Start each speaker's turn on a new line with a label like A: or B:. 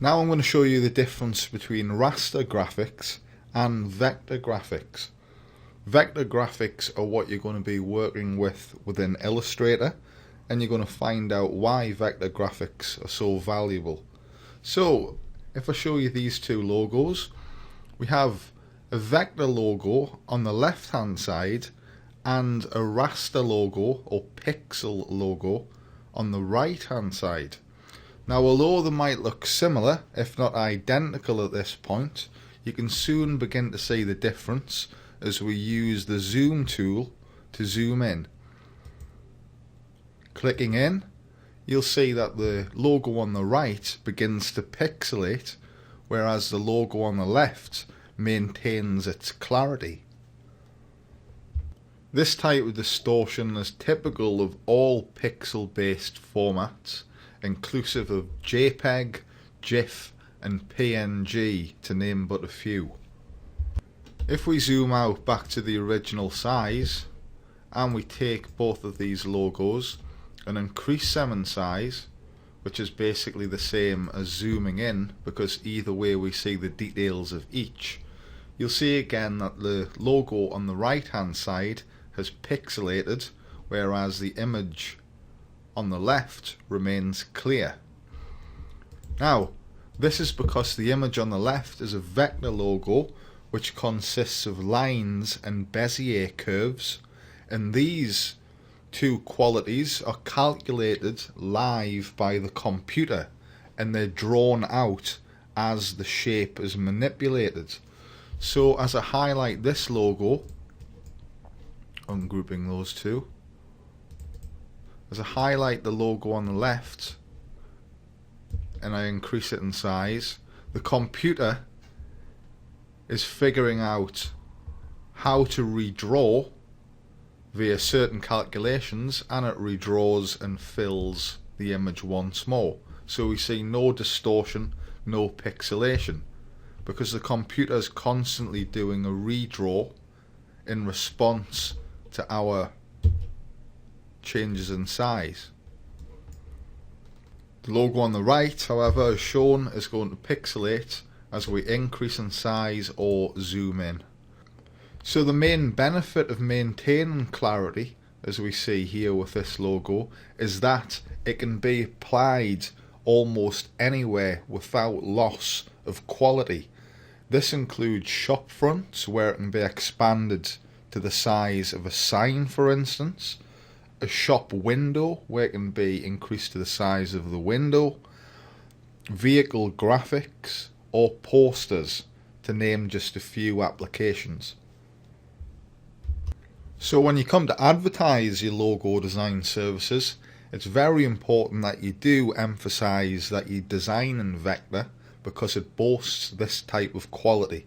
A: Now I'm going to show you the difference between raster graphics and vector graphics. Vector graphics are what you're going to be working with within Illustrator, and you're going to find out why vector graphics are so valuable. So if I show you these two logos, we have a vector logo on the left hand side and a raster logo or pixel logo on the right hand side. Now although they might look similar, if not identical at this point, you can soon begin to see the difference as we use the zoom tool to zoom in. Clicking in, you'll see that the logo on the right begins to pixelate, whereas the logo on the left maintains its clarity. This type of distortion is typical of all pixel-based formats, inclusive of JPEG, GIF and PNG, to name but a few. If we zoom out back to the original size and we take both of these logos and increase them in size, which is basically the same as zooming in because either way we see the details of each, you'll see again that the logo on the right hand side has pixelated, whereas the image on the left remains clear. Now this is because the image on the left is a vector logo which consists of lines and Bezier curves, and these two qualities are calculated live by the computer and they're drawn out as the shape is manipulated. So as I highlight this logo, ungrouping those two, as I highlight the logo on the left and I increase it in size, the computer is figuring out how to redraw via certain calculations, and it redraws and fills the image once more. So we see no distortion, no pixelation, because the computer is constantly doing a redraw in response to our changes in size. The logo on the right, however, as shown, is going to pixelate as we increase in size or zoom in. So the main benefit of maintaining clarity, as we see here with this logo, is that it can be applied almost anywhere without loss of quality. This includes shop fronts, where it can be expanded to the size of a sign, for instance, a shop window where it can be increased to the size of the window, vehicle graphics or posters, to name just a few applications. So when you come to advertise your logo design services, it's very important that you do emphasize that you design in vector, because it boasts this type of quality.